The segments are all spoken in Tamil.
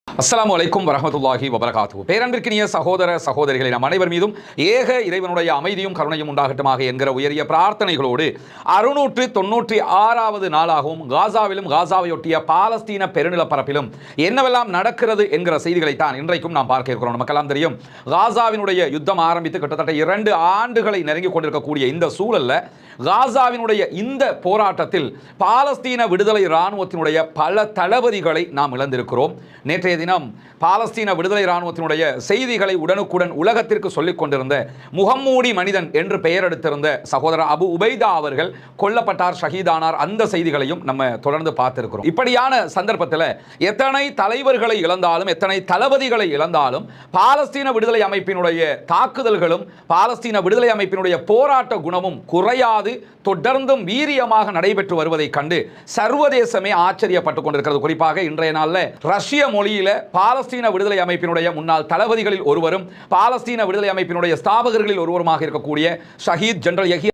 அஸ்ஸலாமு அலைக்கும் வரஹ்மத்துல்லாஹி வபரகாத்துஹு. பேரன்பிற்கினிய சகோதர சகோதரிகளை நம் அனைவர் மீதும் ஏக இறைவனுடைய அமைதியும் கருணையும் உண்டாகட்டுமாக என்கிற உயரிய பிரார்த்தனைகளோடு 696வது நாளாகவும் காசாவிலும் காசாவையொட்டிய பாலஸ்தீன பெருநிலப்பரப்பிலும் என்னவெல்லாம் நடக்கிறது என்கிற செய்திகளைத்தான் இன்றைக்கும் நாம் பார்க்க இருக்கிறோம். நமக்கெல்லாம் தெரியும், காசாவினுடைய யுத்தம் ஆரம்பித்து கிட்டத்தட்ட 2 ஆண்டுகளை நெருங்கி கொண்டிருக்கக்கூடிய இந்த சூழல்ல காசாவினுடைய இந்த போராட்டத்தில் பாலஸ்தீன விடுதலை இராணுவத்தினுடைய பல தளபதிகளை நாம் இழந்திருக்கிறோம். நேற்றைய தினம் பாலஸ்தீன விடுதலை இராணுவத்தினுடைய செய்திகளை உடனுக்குடன் உலகத்திற்கு சொல்லிக் கொண்டிருந்த முகம்மூடி மனிதன் என்று பெயர் எடுத்திருந்த சகோதரர் அபு உபைதா அவர்கள் கொல்லப்பட்டார், ஷஹீதானார். அந்த செய்திகளையும் நம்ம தொடர்ந்து பார்த்திருக்கிறோம். இப்படியான சந்தர்ப்பத்தில் எத்தனை தலைவர்களை இழந்தாலும், எத்தனை தளபதிகளை இழந்தாலும், பாலஸ்தீன விடுதலை அமைப்பினுடைய தாக்குதல்களும் பாலஸ்தீன விடுதலை அமைப்பினுடைய போராட்ட குணமும் குறையாது தொடர்ந்தும் வீரியமாக நடைபெற்று வருவதை கண்டு சர்வதேசமே ஆச்சரியப்பட்டுக் கொண்டிருக்கிறது. குறிப்பாக இன்றைய நாளில் ரஷ்ய மொழியில பாலஸ்தீன விடுதலை அமைப்பினுடைய முன்னாள் தளபதிகளில் ஒருவரும் பாலஸ்தீன விடுதலை அமைப்பினுடைய ஸ்தாபகர்களில் ஒருவருமாக இருக்கக்கூடிய ஷஹீத் ஜெனரல் யஹ்யா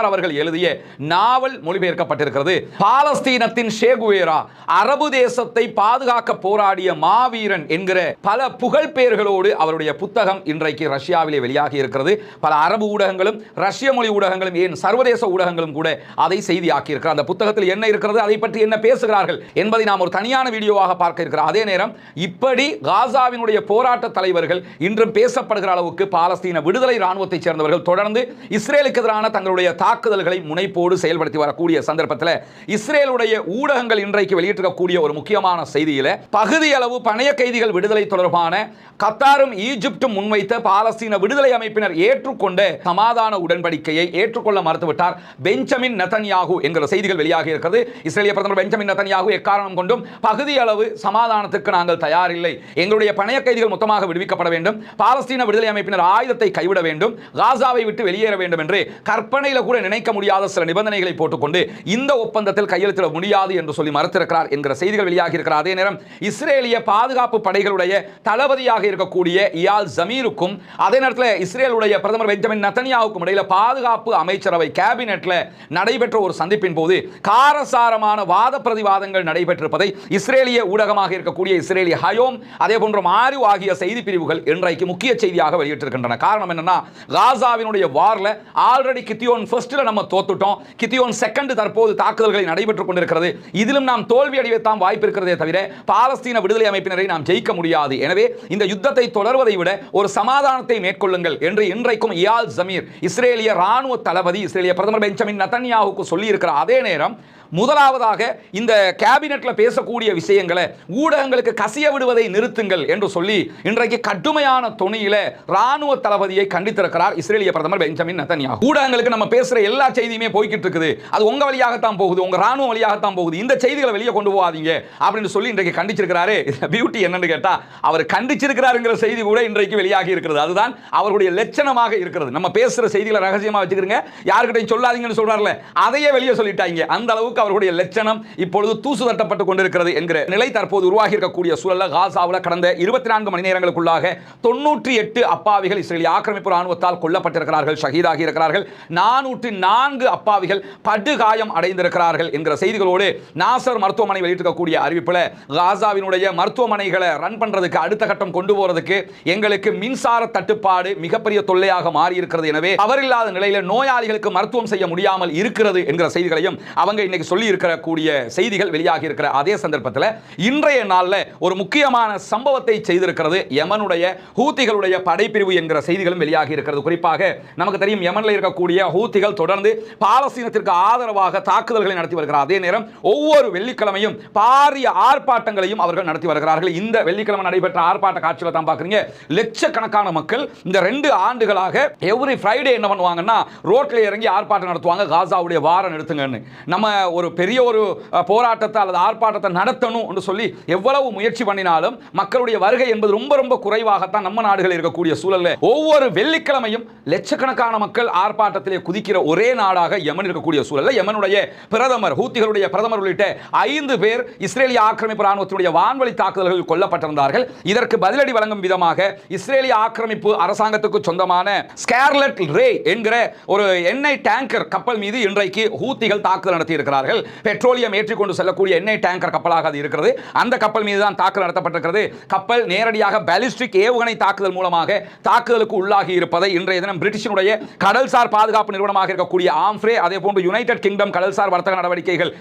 அவர்கள் எழுதிய நாவல் மொழிபெயர்க்கப்பட்டிருக்கிறது. பாலஸ்தீனத்தின் ஷேகுவேரா, அரபு தேசத்தை பாதுகாக்க போராடிய மாவீரன் என்கிற பல புகழ் பெயர்களோடு அவருடைய புத்தகம் இன்றைக்கு ரஷ்யாவிலே வெளியாகி இருக்கிறது. பல அரபு ஊடகங்களும் ரஷ்ய மொழி ஊடகங்களும், ஏன் சர்வதேச ஊடகங்களும் கூட அதை செய்தியாக்கி இருக்கிறார். அந்த புத்தகத்தில் என்ன இருக்கிறது, அதை பற்றி என்ன பேசுகிறார்கள் என்பதை நாம் ஒரு தனியான வீடியோவாக பார்க்க இருக்கிறோம். அதே நேரம் இப்படி காசாவினுடைய போராட்ட தலைவர்கள் இன்றும் பேசப்படுகிற அளவுக்கு பாலஸ்தீன விடுதலை இராணுவத்தைச் சேர்ந்தவர்கள் தொடர்ந்து இஸ்ரேலுக்கு எதிரான தங்களுடைய தாக்குதல்களை முனைப்போடு செயல்படுத்தி வரக்கூடிய சந்தர்ப்பத்தில் இஸ்ரேலுடைய ஊடகங்கள் இன்றைக்கு வெளியிட்டிருக்கக்கூடிய ஒரு முக்கியமான செய்தியில பகுதியளவு பணைய கைதிகள் விடுதலை தொடர்பான கத்தாரும் ஈஜிப்டும் முன்வைத்த பாலஸ்தீன விடுதலை அமைப்பினர் ஏற்றுக்கொண்ட சமாதான உடன்படிக்கையை ஏற்றுக்கொள்ள மறுத்துவிட்டார் பெஞ்சமின் நெதன்யாகு என்கிற செய்திகள் வெளியாகி இருக்கிறது. இஸ்ரேலிய பிரதமர் பெஞ்சமின் நெதன்யாகு எக்காரணம் கொண்டும் பகுதியளவு சமாதானத்துக்கு நாங்கள் தயாரில்லை, எங்களுடைய பணைய கைதிகள் மொத்தமாக விடுவிக்கப்பட வேண்டும், பாலஸ்தீன விடுதலை அமைப்பினர் ஆயுதத்தை கைவிட வேண்டும், காசாவை விட்டு வெளியேற வேண்டும் என்று கற்பனையில் கூட நினைக்க முடியாத சில நிபந்தனைகளை போட்டுக்கொண்டு இந்த ஒப்பந்தத்தில் கையெழுத்திட முடியாது என்று சொல்லி மறுத்திருக்கிறார் என்கிற செய்திகள் வெளியாகி இருக்கிறார். அதே நேரம் இஸ்ரேலிய பாதுகாப்பு படைகளுடைய தளபதியாக இருக்கக்கூடிய இயால் ஜமீருக்கும் அதே நேரத்தில் இஸ்ரேலுடைய பிரதமர் பெஞ்சமின் நெதன்யாவுக்கும் இடையில பாதுகாப்பு அமைச்சரவை கேபினெட்ல நடைபெற்ற ஒரு சந்திப்பின் போது காரசாரமான வாத பிரதிவாதங்கள் நடைபெற்றிருப்பதை இஸ்ரேலிய ஊடகமாக இருக்கக்கூடிய இஸ்ரேலிய ஹயோம் அதே போன்ற மாறு ஆகிய செய்தி பிரிவுகள் இன்றைக்கு முக்கிய செய்தியாக வெளியிட்டிருக்கின்றன. காரணம் என்னன்னா, காசாவினுடைய வார்ல ஆல்ரெடி கித்தியோன் ஃபர்ஸ்ட்ல நம்ம தோத்துட்டோம், கித்தியோன் செகண்ட் தற்போது தாக்குதல்களை நடைபெற்றுக் கொண்டிருக்கிறது, இதிலும் நாம் தோல்வி அடையத்தான் வாய்ப்பு இருக்கிறதே தவிர பாலஸ்தீன விடுதலை அமைப்பினரை நாம் ஜெயிக்க முடியாது. எனவே இந்த யுத்தத்தை தொடர்வதை விட ஒரு சமாதானத்தை மேற்கொள்ளுங்கள் என்று இன்றைக்கும் இயால் ஜமீர் இஸ்ரேலிய ராணுவ தளபதி இஸ்ரேலிய பிரதமர் பெஞ்சமின் நெதன்யாவுக்கு சொல்லி இருக்கிறார். அதே நேரம் முதலாவதாக இந்த கேபினெட்ல பேசக்கூடிய விஷயங்களை ஊடகங்களுக்கு கசிய விடுவதை நிறுத்துங்கள் என்று சொல்லி இன்றைக்கு கடுமையான தொனியில ராணுவ தளபதியை கண்டித்திருக்கிறார் இஸ்ரேலிய பிரதமர் பெஞ்சமின் நெதன்யாகு. ஊடகங்களுக்கு நம்ம பேசுற எல்லா செய்தியுமே போய்கிட்டு இருக்குது, அது உங்க வழியாகத்தான் போகுது, உங்க ராணுவ வழியாகத்தான் போகுது, இந்த செய்திகளை வெளியே கொண்டு போகாதீங்க அப்படின்னு சொல்லி இன்றைக்கு கண்டிச்சிருக்கிறாரு. பியூட்டி என்னன்னு கேட்டா, அவர் கண்டிச்சிருக்கிறாருங்கிற செய்தி கூட இன்றைக்கு வெளியாகி இருக்கிறது. அதுதான் அவருடைய லட்சணமாக இருக்கிறது. நம்ம பேசுற செய்திகளை ரகசியமா வச்சுக்கிறீங்க, யாருக்கிட்டையும் சொல்லாதீங்கன்னு சொல்றாருல, அதையே வெளியே சொல்லிட்டாங்க. அந்த அளவுக்கு அவருடைய லட்சணம் இப்பொழுது தூசு தட்டப்பட்டுக் கொண்டிருக்கிறது என்கிற நிலை தற்போது உருவாகி இருக்கக்கூடிய சூழல்ல காசாவில் கடந்த 24 மணி நேரங்களுக்குள்ளாக 98 அப்பாவிகள் இஸ்ரேலிய ஆக்கிரமிப்பு ராணுவத்தால் கொல்லப்பட்டிருக்கிறார்கள், ஷஹீதாகி இருக்கிறார்கள். 404 அப்பாவிகள் படுகாயம் அடைந்திருக்கிறார்கள் என்கிற செய்திகளோடு நாசர் மருத்துவமனை வெளியிட்டிருக்கக்கூடிய அறிவிப்பில் காசாவினுடைய மருத்துவமனைகளை ரன் பண்றதுக்கு அடுத்த கட்டம் கொண்டு போறதுக்கு எங்களுக்கு மின்சார தட்டுப்பாடு மிகப்பெரிய தொல்லையாக மாறி இருக்கிறது, எனவே அவர் இல்லாத நிலையில நோயாளிகளுக்கு மருத்துவம் செய்ய முடியாமல் இருக்கிறது என்கிற செய்திகளையும் அவங்க இன்னைக்கு சொல்லி இருக்கக்கூடிய செய்திகள் வெளியாகி இருக்கிற அதே சந்தர்ப்பத்தில் இன்றைய நாளில் ஒரு முக்கியமான சம்பவத்தை செய்திருக்கிறது யமனுடைய ஹூத்திகளுடைய படைப்பிரிவு என்கிற செய்திகளும் வெளியாகி இருக்கிறது. குறிப்பாக நமக்கு தெரியும், யமனில் இருக்கக்கூடிய ஹூத்திகள் தொடர்ந்து பாலஸ்தீனத்திற்கு ஆதரவாக தாக்குதல்களை நடத்தி வருகிறார். அதே நேரம் ஒவ்வொரு வெள்ளிக்கிழமையும் பாரிய ஆர்ப்பாட்டங்களையும் அவர்கள் நடத்தி வருகிறார்கள். இந்த வெள்ளிக்கிழமை நடைபெற்ற ஆர்ப்பாட்ட காட்சியில் தான் பார்க்குறீங்க, லட்சக்கணக்கான மக்கள் இந்த 2 ஆண்டுகளாக எவ்ரி ஃப்ரைடே என்ன பண்ணுவாங்கன்னா ரோட்ல இறங்கி ஆர்ப்பாட்டம் நடத்துவாங்க, காசாவுடைய வாரம் நிறுத்துங்கன்னு. நம்ம ஒரு பெரிய ஒரு போராட்டத்தை அல்லது ஆர்ப்பாட்டத்தை நடத்தணும் என்று சொல்லி எவ்வளவு முயற்சி பண்ணினாலும் மக்களுடைய வருகை என்பது ரொம்ப ரொம்ப குறைவாகத்தான் நம்ம நாடுகளில் இருக்கக்கூடிய சூழல்ல ஒவ்வொரு வெள்ளிக்கிழமையும் லட்சக்கணக்கான மக்கள் ஆர்ப்பாட்டத்திலே குதிக்கிற ஒரே நாடாக யமன் இருக்கக்கூடிய சூழல்ல யமனுடைய பிரதமர், ஹூத்திகளுடைய பிரதமர் உள்ளிட்ட 5 பேர் இஸ்ரேலிய ஆக்கிரமிப்பு ராணுவத்தினுடைய வான்வழி தாக்குதல்களில் கொல்லப்பட்டிருந்தார்கள். இதற்கு பதிலடி வழங்கும் விதமாக இஸ்ரேலிய ஆக்கிரமிப்பு அரசாங்கத்துக்கு சொந்தமான ஸ்கார்லெட் ரே என்கிற ஒரு எண்ணெய் டேங்கர் கப்பல் மீது இன்றைக்கு ஹூத்திகள் தாக்குதல் நடத்தி இருக்கிறார்கள். இருக்கிறார்கள். பெட்ரோலியம் ஏற்றிக்கொண்டு செல்லக்கூடிய எண்ணெய் டேங்கர் கப்பலாக அது இருக்கிறது. அந்த கப்பல் மீது தான் தாக்குதல் நடத்தப்பட்டிருக்கிறது. கப்பல் நேரடியாக பாலிஸ்டிக் ஏவுகணை தாக்குதல் மூலமாக தாக்குதலுக்கு உள்ளாகி இருப்பதை இன்றைய தினம் பிரிட்டிஷனுடைய கடல்சார் பாதுகாப்பு நிறுவனமாக இருக்கக்கூடிய ஆம்ஃப்ரே, அதே போன்று யுனைடெட் கிங்டம் கடல்சார் வர்த்தக நடவடிக்கைகள்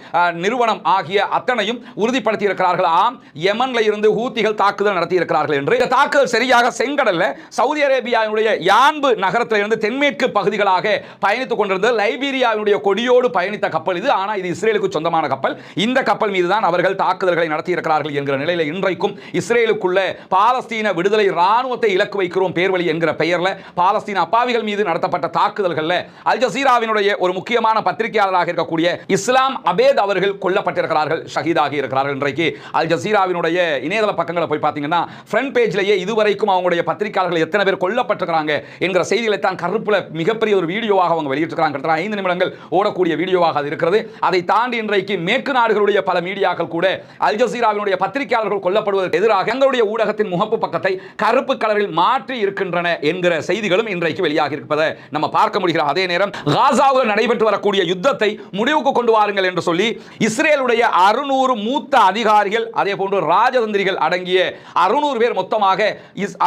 நிறுவனம் ஆகிய அத்தனையும் உறுதிப்படுத்தி இருக்கிறார்கள். ஆம், யமன்ல இருந்து ஹூத்திகள் தாக்குதல் நடத்தி இருக்கிறார்கள் என்று. இந்த தாக்குதல் சரியாக செங்கடல்ல சவுதி அரேபியாவுடைய யான்பு நகரத்தில் இருந்து தென்மேற்கு பகுதிகளாக பயணித்துக் கொண்டிருந்த லைபீரியாவுடைய கொடியோடு பயணித்த கப்பல் இது. ஆனால் இது இஸ்ரேலுக்கு சொந்தமான கப்பல். இந்த கப்பல் மீது தான் அவர்கள் தாக்குதல்களை நடத்தி இருக்கிறார்கள் என்கிற நிலையில் இன்றைக்கும் இஸ்ரேலுக்குள்ள பாலஸ்தீன விடுதலை ராணுவத்தை இலக்கு வைக்கிறோம் பேர்வழி என்கிற பெயரில் பாலஸ்தீன அப்பாவிகள் மீது நடத்தப்பட்ட தாக்குதல்களில் அல் ஜசீராவினுடைய ஒரு முக்கியமான பத்திரிகையாளராக இருக்கக்கூடிய இஸ்லாம் அபேத் அவர்கள் கொல்லப்பட்டிருக்கிறார்கள், ஷஹீதாகி இருக்கிறார்கள். இன்றைக்கு அல் ஜசீராவினுடைய இணையதள பக்கங்களை போய் பார்த்தீங்கன்னா ஃப்ரண்ட் பேஜ்லேயே இதுவரைக்கும் அவங்களுடைய பத்திரிகையாளர்கள் எத்தனை பேர் கொல்லப்பட்டிருக்கிறாங்க என்கிற செய்திகளை தான் கருப்புல மிகப்பெரிய ஒரு வீடியோவாக அவங்க வெளியிட்டிருக்கிறாங்க. 5 நிமிடங்கள் ஓடக்கூடிய வீடியோவாக அது இருக்கிறது. அதை தாண்டி இன்றைக்கு மேற்கு நாடுகளுடைய பல மீடியாக்கள் கூட அல் ஜசீராவினுடைய பத்திரிகையாளர்கள் கொல்லப்படுவதற்கு எதிராக எங்களுடைய ஊடகத்தின் முகப்பு பக்கத்தை கருப்பு கலரில் மாற்றி இருக்கின்றன என்கிற செய்திகளும் இன்றைக்கு வெளியாகி இருப்பதை நம்ம பார்க்க முடிகிறது. அதே நேரம் காசாவில் நடைபெற்று வரக்கூடிய யுத்தத்தை முடிவுக்கு கொண்டு வாருங்கள் என்று சொல்லி இஸ்ரேலுடைய 600 மூத்த அதிகாரிகள் அதே போன்று ராஜதந்திரிகள் அடங்கிய 600 பேர் மொத்தமாக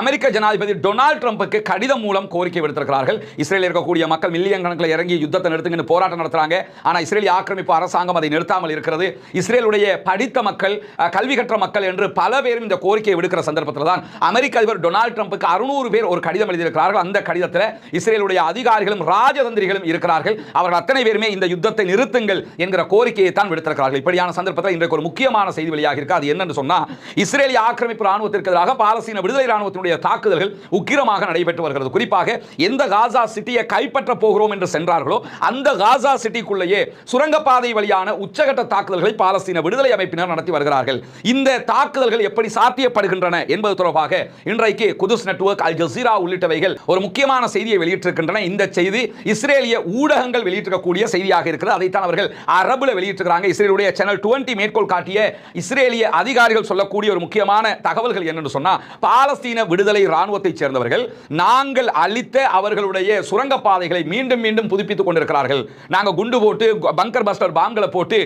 அமெரிக்க ஜனாதிபதி டொனால்ட் ட்ரம்புக்கு கடிதம் மூலம் கோரிக்கை விடுத்திருக்கிறார்கள். இஸ்ரேலில் இருக்கக்கூடிய மக்கள் மில்லியன் கணக்கில் இறங்கி யுத்தத்தை நிறுத்துங்க போராட்டம் நடத்துறாங்க. ஆனால் இஸ்ரேலிய ஆக்கிரமிப்பு அரசாங்கம் அதை நிறுத்தாமல் இருக்கிறது. இஸ்ரேலுடைய படித்த மக்கள், கல்வி கற்ற மக்கள் என்று பல பேரும் இந்த கோரிக்கையை விடுக்கிற சந்தர்ப்பத்தில் தான் அமெரிக்க அதிபர் டொனால்ட் ட்ரம்புக்கு 600 பேர் ஒரு கடிதம் எழுதியிருக்கிறார்கள். அந்த கடிதத்தில் இஸ்ரேலுடைய அதிகாரிகளும் ராஜதந்திரிகளும் இருக்கிறார்கள். அவர்கள் அத்தனை பேருமே இந்த யுத்தத்தை நிறுத்துங்கள் என்கிற கோரிக்கையை தான் விடுத்திருக்கிறார்கள். இப்படியான சந்தர்ப்பத்தில் இன்றைக்கு ஒரு முக்கியமான செய்தி வெளியாக இருக்கு. அது என்னன்னு சொன்னா, இஸ்ரேலிய ஆக்கிரமிப்பு ராணுவத்திற்கு எதிராக பாலஸ்தீன விடுதலை ராணுவத்தினுடைய தாக்குதல்கள் உக்கிரமாக நடைபெற்று வருகிறது. குறிப்பாக எந்த காசா சிட்டியை கைப்பற்ற போகிறோம் என்று சென்றார்களோ அந்த காசா சிட்டிக்குள்ளேயே சுரங்கப்பாதை வழியான உச்சகட்ட தாக்குதல்களை பாலஸ்தீன விடுதலை அமைப்பினர் நடத்தி வருகிறார்கள். இந்த தாக்குதல்கள் எப்படி சாத்தியப்படுகின்றன என்பது தொடர்பாக இன்றைக்கு குதுஸ் நெட்வொர்க், அல் ஜசீரா உள்ளிட்டவைகள் ஒரு முக்கியமான செய்தியை வெளியிட்டிருக்கின்றன. இந்த செய்தி இஸ்ரேலிய ஊடகங்கள் வெளியிட்டிருக்கக்கூடிய செய்தியாக இருக்கிறது. அதைத்தான் அவர்கள் அரபுல வெளியிட்டிருக்கிறாங்க. இஸ்ரேலுடைய சேனல் 20 மேற்கோள் காட்டிய இஸ்ரேலிய அதிகாரிகள் சொல்லக்கூடிய ஒரு முக்கியமான தகவல்கள் என்னன்னு சொன்னா, பாலஸ்தீன விடுதலை ராணுவத்தைச் சேர்ந்தவர்கள் நாங்கள் அளித்த அவர்களுடைய சுரங்கப்பாதைகளை மீண்டும் மீண்டும் புதுப்பித்துக் கொண்டிருக்கிறார்கள். நாங்கள் குண்டு போட்டு பங்கர் பஸ்டர் பாம்களை போட்டு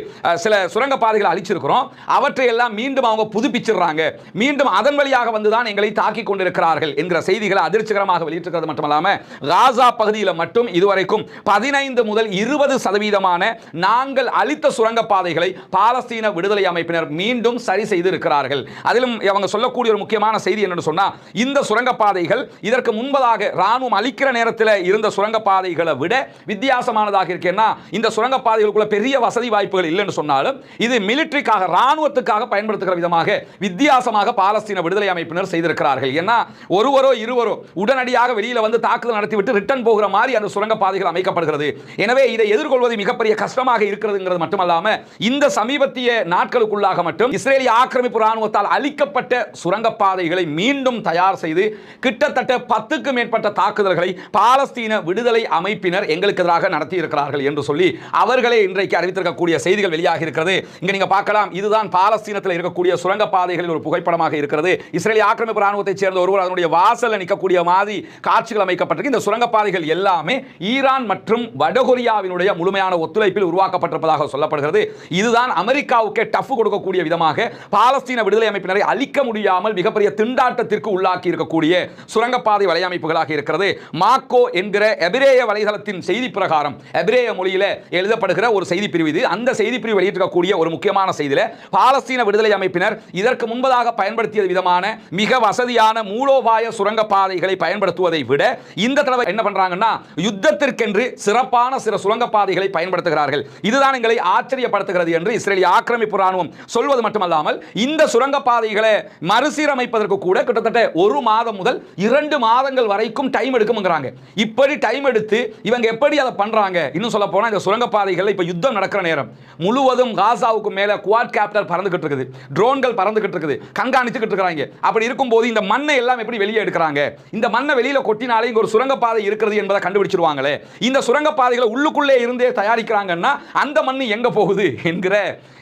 சில சுரங்கப்பாதைகளை அழிச்சிருக்கிறோம். அவற்றை எல்லாம் மீண்டும் அவங்க புதுப்பிச்சிடுறாங்க. மீண்டும் அதன் வழியாக வந்துதான் எங்களை தாக்கிக் கொண்டிருக்கிறார்கள் என்கிற செய்திகளை அதிர்ச்சிகரமாக வெளியிட்டிருக்கிறது மட்டுமல்லாம, காசா பகுதியில் மட்டும் இதுவரைக்கும் 15 முதல் 20% நாங்கள் அளித்த சுரங்கப்பாதைகளை பாலஸ்தீன விடுதலை அமைப்பினர் மீண்டும் சரி செய்து இருக்கிறார்கள். அதிலும் அவங்க சொல்லக்கூடிய ஒரு முக்கியமான செய்தி என்னன்னு சொன்னா, இந்த சுரங்கப்பாதைகள் இதற்கு முன்பதாக ராணுவம் அளிக்கிற நேரத்தில் இருந்த சுரங்கப்பாதைகளை விட வித்தியாசமானதாக இருக்குன்னா, இந்த சுரங்கப்பாதைகளுக்குள்ள பெரிய வசதி வாய்ப்புகள் இல்லைன்னு சொன்னாலும் இது மிலிட்டரிக்காக, ராணுவத்துக்காக பயன்படுத்துகிற விதமாக வித்தியாசமாக பாலஸ்தீன விடுதலை அமைப்பினர் செய்திருக்கிறார்கள். ஏன்னா ஒருவரோ இருவரோ உடனடியாக வெளியில வந்து தாக்குதல் நடத்திவிட்டு ரிட்டர்ன் போகிற மாதிரி அந்த சுரங்கப்பாதைகள் அமைக்கப்படுகிறது. எனவே இதை எதிர்கொள்வது மிகப்பெரிய கஷ்டமாக இருக்கிறதுங்கிறது மட்டுமல்லாம, இந்த சமீபத்திய நாட்களுக்குள்ளாக மட்டும் இஸ்ரேலிய ஆக்கிரமிப்பு ராணுவத்தால் அளிக்கப்பட்ட சுரங்கப்பாதைகளை மீண்டும் தயார் செய்து கிட்டத்தட்ட 10க்கும் மேற்பட்ட தாக்குதல்களை பாலஸ்தீன விடுதலை அமைப்பினர் எங்களுக்கு எதிராக நடத்தி இருக்கிறார்கள் என்று சொல்லி அவர்களே இன்றைக்கு அறிவித்திருக்கக்கூடிய செய்திகள் வெளியாக இருக்கிறது. இங்க நீங்க பார்க்கலாம், இதுதான் பாலஸ்தீனத்தில் இருக்கக்கூடிய சுரங்கப்பாதைகளில் ஒரு புகைப்படமாக இருக்கிறது. இஸ்ரேலிய ஆக்கிரமிப்பு ராணுவத்தைச் சேர்ந்த ஒருவர் அதனுடைய வாசல்ல நிற்கக்கூடிய மாதிரி காட்சிகள் அமைக்கப்பட்டிருக்கு. இந்த சுரங்கப்பாதைகள் எல்லாமே ஈரான் மற்றும் வடகொரியாவினுடைய முழுமையான ஒத்துழைப்பில் உருவாக்கப்பட்டிருப்பதாக சொல்லப்படுகிறது. இதுதான் அமெரிக்காவுக்கு டஃப் கொடுக்கக்கூடிய விதமாக பாலஸ்தீன விடுதலை அமைப்பினரை அழிக்க முடியாமல் மிகப்பெரிய திண்டாட்டத்திற்கு உள்ளாக்கி இருக்கக்கூடிய சுரங்கப்பாதை வலையமைப்புகளாக இருக்கிறது. மாக்கோ என்கிற எபிரேய வலைதளத்தின் செய்தி பிரகாரம் எபிரேய மொழியில எழுதப்படுகிற ஒரு செய்தி பிரிவு இது. அந்த செய்தி பிரிவு வெளியிட்டிருக்கக்கூடிய ஒரு முக்கியமான செய்தியில பாலஸ்தீன விடுதலை அமைப்பினர் இதற்கு முன்பதாக பயன்படுத்திய விதமான மிக வசதியான மூலோபாய சுரங்கப்பாதைகளை பயன்படுத்துவதை விட இந்த தடவை என்ன பண்றாங்கன்னா, யுத்தத்திற்கென்று சிறப்பான சில சுரங்கப்பாதைகளை பயன்படுத்துகிறார்கள். இதுதான் எங்களை ஆச்சரியப்படுத்துகிறது என்று இஸ்ரேலிய ஆக்கிரமிப்பு ராணுவம் சொல்வது மட்டுமல்லாமல், இந்த சுரங்கப்பாதைகளை மறுசீரமைப்பதற்கு கூட கிட்டத்தட்ட 1 மாதம் முதல் 2 மாதங்கள் வரைக்கும் டைம் எடுக்கும்ங்கறாங்க. இப்படி டைம் எடுத்து இவங்க எப்படி அதை பண்றாங்க? இன்னும் சொல்ல போனா, இந்த சுரங்கப்பாதைகள் இப்ப யுத்தம் நடக்கிற நேரம் முழுவதும் காசாவுக்கு மேல குவாட் கேப்டர் பறந்துகிட்டு இருக்குது, ட்ரோன்கள் பறந்துகிட்டு இருக்குது, கண்காணிச்சுக்கிட்டு இருக்காங்க. அப்படி இருக்கும்போது இந்த மண்ணை எல்லாம் எப்படி வெளியே எடுக்கிறாங்க? இந்த மண்ணை வெளியில கொட்டினாலே இங்க ஒரு சுரங்கப்பாதை இருக்கிறது என்பதை கண்டுபிடிச்சிருவாங்களே. இந்த சுரங்கப்பாதைகளை உள்ளுக்குள்ளே இருந்தே தயாரிக்கிறாங்கன்னா அந்த மண்ணு எங்க போகுது என்கிற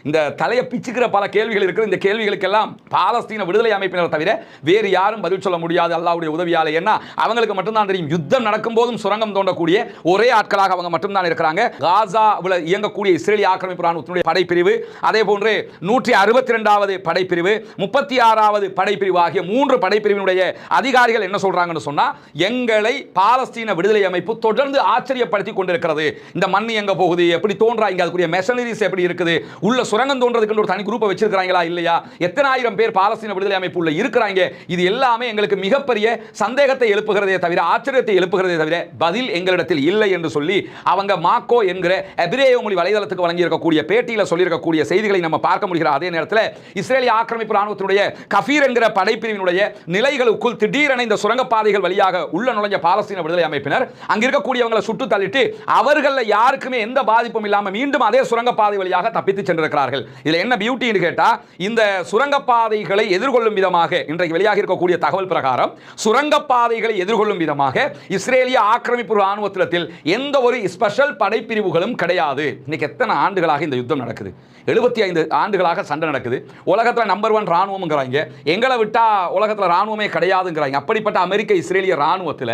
இந்த தலையை பிச்சுக்கிற பல கேள்விகள் இருக்கு. இந்த கேள்விகளுக்கெல்லாம் பாலஸ்தீன விடுதலை அமைப்பினர் தவிர வேறு யாரும் பதில் சொல்ல முடியாது அல்லாஹ்வுடைய உதவியால. ஏன்னா அவங்களுக்கு மட்டும்தான் தெரியும், யுத்தம் நடக்கும் போதும் சுரங்கம் தோண்டக்கூடிய ஒரே ஆட்களாக அவங்க மட்டும்தான் இருக்கிறாங்க. காசாவில் இயங்கக்கூடிய இஸ்ரேலிய ஆக்கிரமிப்பு ராணுவத்தினுடைய படைப்பிரிவு, அதே போன்று 162வது படைப்பிரிவு, 36வது படைப்பிரிவு ஆகிய 3 படைப்பிரிவினுடைய அதிகாரிகள் என்ன சொல்றாங்கன்னு சொன்னா, எங்களை பாலஸ்தீன விடுதலை அமைப்பு தொடர்ந்து ஆச்சரியப்படுத்தி கொண்டிருக்கிறது. இந்த மண் எங்க போகுது, எப்படி தோன்றாங்க, அதுக்குரிய மெஷினரிஸ் எப்படி இருக்குது, உள்ள சுரங்கம் தோன்றதுக்கு ஒரு தனி குரூப்பை வச்சிருக்காங்களா இல்லையா, எத்தனை ஆயிரம் பேர் பாலஸ்தீன விடுதலை அமைப்பு உள்ள இருக்கிறாங்க, இது எல்லாமே எங்களுக்கு மிகப்பெரிய சந்தேகத்தை எழுப்புகிறதே தவிர, ஆச்சரியத்தை எழுப்புகிறதே தவிர பதில் எங்களிடத்தில் இல்லை என்று சொல்லி அவங்க மாக்கோ என்கிற எபிரேய மொழி வலைதளத்துக்கு வழங்கி இருக்கக்கூடிய பேட்டியில் சொல்லியிருக்கக்கூடிய செய்திகளை நம்ம பார்க்க முடிகிற அதே நேரத்தில் இஸ்ரேலிய ஆக்கிரமிப்பு ராணுவத்தினுடைய கஃபீர் என்கிற படைப்பிரிவினுடைய நிலைகளுக்குள் திடீரென இந்த சுரங்கப்பாதைகள் வழியாக உள்ள நுழைஞ்ச பாலஸ்தீன விடுதலை அமைப்பினர் அங்க இருக்கக்கூடியவங்களை சுட்டு தள்ளிட்டு அவர்கள் யாருக்குமே எந்த பாதிப்பும் இல்லாமல் மீண்டும் அதே சுரங்கப்பாதை வழியாக தப்பித்து சென்றிருக்கிறார்கள். இதுல என்ன பியூட்டின்னு கேட்டா, இந்த சுரங்கப்பாதைகளை எதிர்கொள்ளும் விதமாக இன்றைக்கு வெளியாக இருக்கக்கூடிய தகவல் பிரகாரம் சுரங்கப்பாதைகளை எதிர்கொள்ளும் விதமாக இஸ்ரேலிய ஆக்கிரமிப்பு ராணுவத்தில் எந்த ஒரு ஸ்பெஷல் படைப்பிரிவுகளும் கிடையாது. இன்னைக்கு எத்தனை ஆண்டுகளாக இந்த யுத்தம் நடக்குது? 75 ஆண்டுகளாக சண்டை நடக்குது. உலகத்தில் நம்பர் 1 ராணுவம்ங்கிறாங்க, எங்களை விட்டா உலகத்தில் ராணுவமே கிடையாதுங்கிறாங்க. அப்படிப்பட்ட அமெரிக்க இஸ்ரேலிய ராணுவத்தில்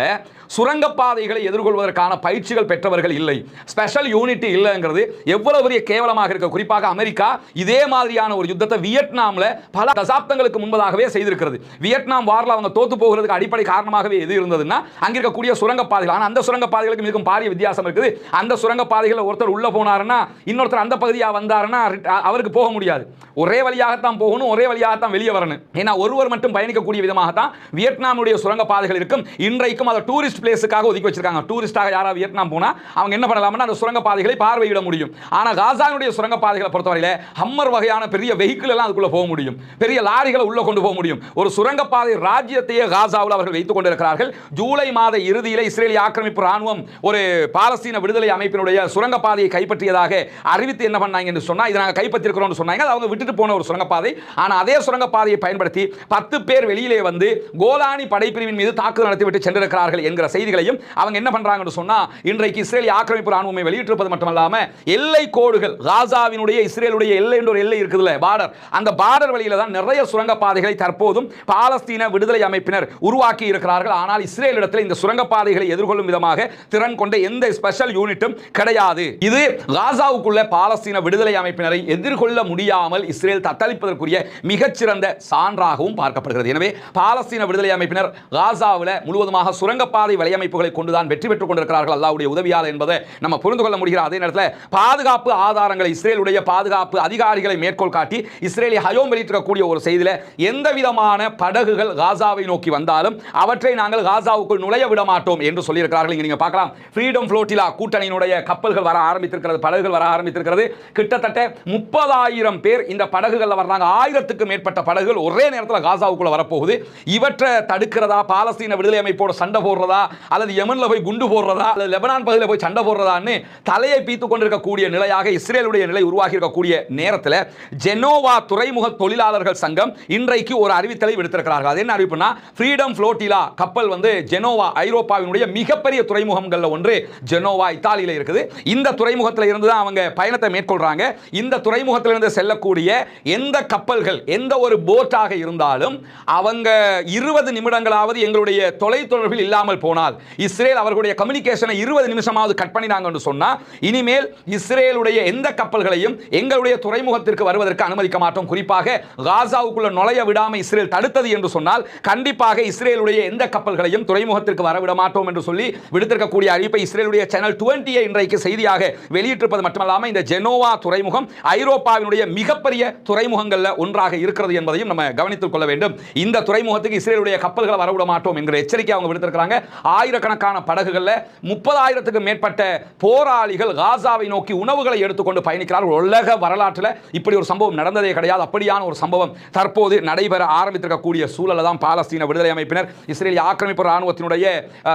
சுரங்கப்பாதைகளை எதிர்கொள்வதற்கான பயிற்சிகள் பெற்றவர்கள் இல்லை, ஸ்பெஷல் யூனிட் இல்லைங்கிறது எவ்வளவு பெரிய கேவலமாக இருக்க. குறிப்பாக அமெரிக்கா இதே மாதிரியான ஒரு யுத்தத்தை வியட்நாமில் பல தசாப்தங்களுக்கு முன்பதாகவே செய்திருக்கிறது. வியட்நாம் வாரில் அவங்க தோத்து போகிறதுக்கு அடிப்படை காரணமாகவே எது இருந்ததுன்னா அங்க இருக்கக்கூடிய சுரங்கப்பாதைகள். ஆனால் அந்த சுரங்கப்பாதைகளுக்கு மிகவும் பாரிய வித்தியாசம் இருக்குது. அந்த சுரங்கப்பாதைகளில் ஒருத்தர் உள்ள போனாருன்னா இன்னொருத்தர் அந்த பகுதியாக வந்தாருன்னா அவருக்கு போக முடியாது. ஒரே வழியாகத்தான் போகணும், ஒரே வழியாகத்தான் வெளியே வரணும். ஏன்னா ஒருவர் மட்டும் பயணிக்கக்கூடிய விதமாகத்தான் வியட்நாமுடைய சுரங்கப்பாதைகள் இருக்கும். இன்றைக்கும் அதை டூரிஸ்ட் பிளேஸுக்காக ஒதுக்கி வச்சிருக்காங்க. டூரிஸ்டாக யாராவது வியட்நாம் போனா அவங்க என்ன பண்ணலாம்னா அந்த சுரங்கப்பாதைகளை பார்வையிட முடியும். ஆனால் காசாவுடைய சுரங்கப்பாதைகளை பொறுத்தவரையில ஹம்மர் வகையான பெரிய வெஹிக்கிள் எல்லாம் அதுக்குள்ள போக முடியும், பெரிய லாரிகளை உள்ள கொண்டு போக முடியும். ஒரு சுரங்கப்பாதை ராஜ்யத்தையே காசாவில் அவர்கள் வைத்துக் கொண்டிருக்கிறார்கள். ஜூலை மாத இறுதியில் இஸ்ரேலிய ஆக்கிரமிப்பு ராணுவம் ஒரு பாலஸ்தீன விடுதலை அமைப்பினுடைய சுரங்கப்பாதையை கைப்பற்றியதாக அறிவித்து என்ன பண்ணாங்க என்று சொன்னா, இதை நாங்கள் கைப்பற்றிருக்கிறோம் சொன்னாங்க. அவங்க விட்டுட்டு போன ஒரு சுரங்கப்பாதை. ஆனால் அதே சுரங்கப்பாதையை பயன்படுத்தி 10 பேர் வெளியிலே வந்து கோலானி படைப்பிரிவின் மீது தாக்குதல் நடத்திவிட்டு சென்றிருக்கிறார்கள் என்கிற செய்திகளையும் அவங்க என்ன பண்றாங்கன்னு சொன்னா, இன்றைக்கு இஸ்ரேலிய ஆக்கிரமிப்பு ராணுவம் வெளியிட்டிருப்பது மட்டுமல்லாம எல்லை கோடுகள், காசாவினுடைய இஸ்ரேலுடைய எல்லை என்ற ஒரு எல்லை இருக்குதுல்ல, பார்டர், அந்த பார்டர் வழியில தான் நிறைய சுரங்கப்பாதைகளை தற்போதும் பாலஸ்தீன விடுதலை அமைப்பினர் உருவாக்கி இருக்கிறார்கள். ஆனால் இஸ்ரேலிடத்தில் இந்த சுரங்கப்பாதைகளை எதிர்கொள்ளும் விதமாக திறன் கொண்ட எந்த ஸ்பெஷல் யூனிட்டும் கிடையாது. இது காசாவுக்குள்ள பாலஸ்தீன விடுதலை அமைப்பினரை எதிர்கொள்ள முடியாமல் இஸ்ரேல் தத்தளிப்பதற்குரிய மிகச்சிறந்த சான்றாகவும் பார்க்கப்படுகிறது. எனவே பாலஸ்தீன விடுதலை அமைப்பினர் காசாவில் முழுவதுமாக சுரங்கப்பாதை வலையமைப்புகளை கொண்டுதான் வெற்றி பெற்றுக் கொண்டிருக்கிறார்கள் அல்லாஹ்வுடைய உதவியால் என்பதை நம்ம புரிந்து கொள்ள முடிகிற அதே நேரத்தில் பாதுகாப்பு ஆதாரங்களை இஸ்ரேலுடைய பாதுகாப்பு அதிகாரிகளை மேற்கோள் காட்டி இஸ்ரேலிய ஹயோம் வெளியிட்டிருக்கக்கூடிய ஒரு செய்தியில் எந்த விதமான படகுகள் காசாவை நோக்கி வந்தாலும் அவற்றை நாங்கள் காசாவுக்குள் நுழைய விட மாட்டோம் என்று சொல்லியிருக்கிறார்கள். இங்கே நீங்க பார்க்கலாம், ஃப்ரீடம் ஃப்ளோட்டிலா கூட்டணியினுடைய கப்பல்கள் வர ஆரம்பித்திருக்கிறது, படகுகள் வர ஆரம்பித்திருக்கிறது. கிட்டத்தட்ட 30,000 பேர் இந்த படகுகளில் வர்றாங்க. 1000க்கு மேற்பட்ட படகுகள் ஒரே நேரத்தில் காசாவுக்குள்ள வரப்போகுது. இவற்றை தடுக்கிறதா, பாலஸ்தீன விடுதலை அமைப்போட சண்டை போடுறதா, அல்லது யமன்ல போய் குண்டு போடுறதா, அல்லது லெபனான் பகுதியில் போய் சண்டை போடுறதான்னு தலையை பீத்துக் கொண்டிருக்கக்கூடிய நிலையாக இஸ்ரேலுடைய நிலை உருவாகி இருக்கக்கூடிய நேரத்தில் ஜெனோவா துறைமுக தொழிலாளர்கள் சங்கம் இன்றைக்கு ஒரு அறிவித்தலை விடுத்திருக்கிறார்கள். அது என்ன அறிவிப்புனா, ஃப்ரீடம் ஃப்ளோட்டிலா கப்பல் ஜெனோவா ஐரோப்பாவினுடைய மிகப்பெரிய துறைமுகங்கள்ல ஒன்று ஜெனோவா இத்தாலியில் இருக்குது. இந்த துறைமுகத்தில் இருந்து தான் அவங்க பயணத்தை மேற்கொள்றாங்க. இந்த துறைமுகத்திலிருந்து செல்லக்கூடிய எந்த கப்பல்கள், எந்த ஒரு போட்டாக இருந்தாலும் அவங்க 20 நிமிடங்களாவது எங்களுடைய தொலைத்தொடர்பில் இல்லாமல் போனால், இஸ்ரேல் அவர்களுடைய கம்யூனிகேஷனை 20 நிமிஷமாவது கட் பண்ணினாங்கன்னு சொன்னா, இனிமேல் இஸ்ரேலுடைய எந்த கப்பல்களையும் எங்களுடைய துறைமுகத்திற்கு வருவதற்கு அனுமதிக்க மாட்டோம். குறிப்பாக காசாவுக்குள்ள நுழைய விடாமல் இஸ்ரேல் தடுத்தது என்று சொன்னால் கண்டிப்பாக இஸ்ரேலுடைய எந்த கப்பல்களையும் துறைமுகத்திற்கு வரவிட மாட்டோம் என்று சொல்லி விடுத்திருக்கக்கூடிய அறிவிப்பை இஸ்ரேலுடைய சேனல் 20 இன்றைக்கு செய்தியாக வெளியிட்டிருப்பது மட்டுமல்லாமல் இந்த ஜெனோவா துறைமுகம் ஐரோப்பாவினுடைய மிகப்பெரிய துறைமுகங்கள்ல ஒன்றாக இருக்கிறது என்பதையும் நம்ம கவனித்துக் கொள்ள வேண்டும். இந்த துறைமுகத்துக்கு இஸ்ரேலுடைய கப்பல்களை வரவிட மாட்டோம் என்கிற எச்சரிக்கை அவங்க விடுத்திருக்கிறாங்க. ஆயிரக்கணக்கான படகுகள்ல 30,000க்கு மேற்பட்ட போராளிகள் காசாவை நோக்கி உணவுகளை எடுத்துக்கொண்டு பயணிக்கிறார்கள். உலக வரலாற்றில் இப்படி ஒரு சம்பவம் நடந்ததே கிடையாது. அப்படியான ஒரு சம்பவம் தற்போது நடைபெற ஆரம்பித்திருக்கக்கூடிய சூழலில் தான் பாலஸ்தீன விடுதலை அமைப்பினர் இஸ்ரேலிய ஆக்கிரமிப்பு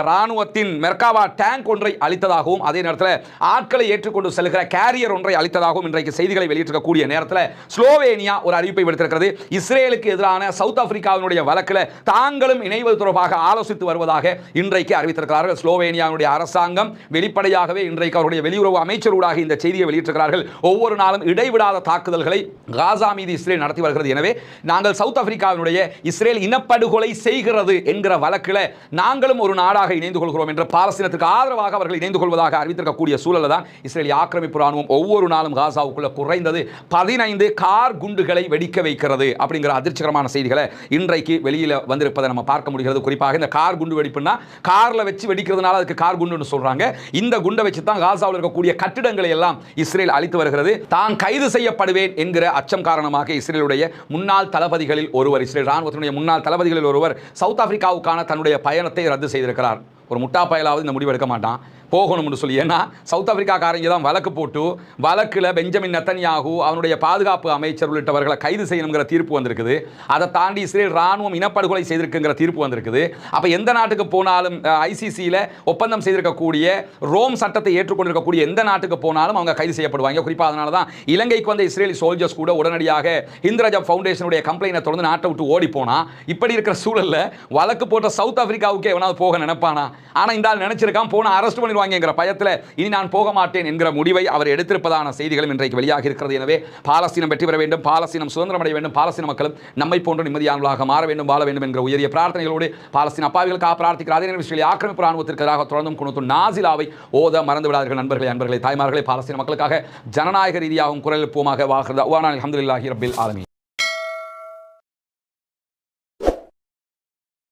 ராணுவத்தின் மெர்காவா டேங்க் ஒன்றை அளித்ததாகவும் அதே நேரத்தில் ஆட்களை ஏற்றுக்கொண்டு செல்கிற கேரியர் ஒன்றை அளித்ததாகவும் இன்றைக்கு செய்திகளை வெளியிட்டிருக்கக்கூடிய நேரத்தில் ஸ்லோவேனியா ஒரு அறிவிப்பை விடுத்திருக்கிறது. இஸ்ரேலுக்கு எதிரான சவுத் ஆப்பிரிக்காவினுடைய வழக்கில் தாங்களும் இணைவது தொடர்பாக ஆலோசித்து வருவதாக இன்றைக்கு அறிவித்திருக்கிறார்கள். ஸ்லோவேனியாவுடைய அரசாங்கம் வெளிப்படையாகவே இன்றைக்கு அவருடைய வெளியுறவு அமைச்சரூடாக இந்த செய்தியை வெளியிட்டிருக்கிறார்கள். ஒவ்வொரு நாளும் இடைவிடாத தாக்குதல்களை காசா மீது இஸ்ரேல் நடத்தி வருகிறது. எனவே நாங்கள் சவுத் ஆப்பிரிக்காவினுடைய இஸ்ரேல் இனப்படுகொலை செய்கிறது என்கிற வழக்கில் நாங்களும் ஒரு நாடாக இணைந்து கொள்கிறோம் என்ற பாலஸ்தீனத்துக்கு ஆதரவாக அவர்கள் இணைந்து கொள்வதாக அறிவித்திருக்கக்கூடிய சூழலில் தான் இஸ்ரேலிய ஆக்கிரமிப்பு ஆக்கிரமிப்பு ராணுவம் ஒவ்வொரு நாளும் காசாவுக்குள்ள குறைந்தது 15 கார் குண்டுகளை வெடிக்க வைக்கிறது அப்படிங்கிற அதிர்ச்சிகரமான செய்திகளை இன்றைக்கு வெளியில் வந்திருப்பதை நம்ம பார்க்க முடிகிறது. குறிப்பாக இந்த கார் குண்டு வெடிப்புன்னா கார்ல வச்சு வெடிக்கிறதுனால அதுக்கு கார் குண்டுன்னு சொல்றாங்க. இந்த குண்டை வச்சு தான் காசாவில் இருக்கக்கூடிய கட்டிடங்களை எல்லாம் இஸ்ரேல் அழித்து வருகிறது. தான் கைது செய்யப்படுவேன் என்கிற அச்சம் காரணமாக இஸ்ரேலுடைய முன்னாள் தளபதிகளில் ஒருவர், இஸ்ரேல் ராணுவத்தினுடைய முன்னாள் தளபதிகளில் ஒருவர் சவுத் ஆப்பிரிக்காவுக்கான தன்னுடைய பயணத்தை ரத்து செய்திருக்கிறார். ஒரு முட்டா பயலாவது இந்த முடிவு எடுக்க மாட்டான், போகணும்னு சொல்லி. ஏன்னா சவுத் ஆப்பிரிக்காக்காரங்க தான் வழக்கு போட்டு வழக்கில் பெஞ்சமின் நெத்தன்யாகு அவனுடைய பாதுகாப்பு அமைச்சர் உள்ளிட்டவர்களை கைது செய்யணுங்கிற தீர்ப்பு வந்திருக்குது. அதை தாண்டி இஸ்ரேல் ராணுவம் இனப்படுகொலை செய்திருக்குங்கிற தீர்ப்பு வந்திருக்குது. அப்போ எந்த நாட்டுக்கு போனாலும் ஐசிசியில் ஒப்பந்தம் செய்திருக்கக்கூடிய ரோம் சட்டத்தை ஏற்றுக்கொண்டிருக்கக்கூடிய எந்த நாட்டுக்கு போனாலும் அவங்க கைது செய்யப்படுவாங்க. குறிப்பாக அதனால தான் இலங்கைக்கு வந்த இஸ்ரேலி சோல்ஜர்ஸ் கூட உடனடியாக ஹிந்த்ரஜப் ஃபவுண்டேஷனுடைய கம்ப்ளைனை தொடர்ந்து நாட்டை விட்டு ஓடி போனா. இப்படி இருக்கிற சூழலில் வழக்கு போட்ட சவுத் ஆப்பிரிக்காவுக்கு எவனாவது போக நினைப்பானா? ஆனால் இந்த ஆள் நினைச்சிருக்கான், போன அரெஸ்ட் பண்ணி என்கிற பயத்தில் இனி நான் போக மாட்டேன் என்கிற முடிவை அவர் எடுத்திருப்பதான செய்திகளும் இன்றைக்கு வெளியாக இருக்கிறது. எனவே பாலஸ்தீனம் வெற்றி பெற வேண்டும், பாலஸ்தீனம் சுதந்திரம் அடைய வேண்டும், பாலஸ்தீன மக்களும் நம்மை போன்ற நிம்மதியானவர்களாக மாற வேண்டும், வாழ வேண்டும் என்கிற உயரிய பிரார்த்தனைகளோடு பாலஸ்தீன அப்பாவிகளுக்காக பிரார்த்திக்கிற அதே நேரத்தில் ஆக்கிரமிப்பு ராணுவத்திற்கு எதிராக தொடர்ந்தும் குணத்து நாசிலாவை ஓத மறந்து விடாதீர்கள். நண்பர்களே, அன்பர்களே, தாய்மார்களே, பாலஸ்தீன மக்களுக்காக ஜனநாயக ரீதியாகவும் குரல் எழுப்புவோமாக. வாஹிர் தஅவானா அல்ஹம்துலில்லாஹி ரப்பில் ஆலமீன்.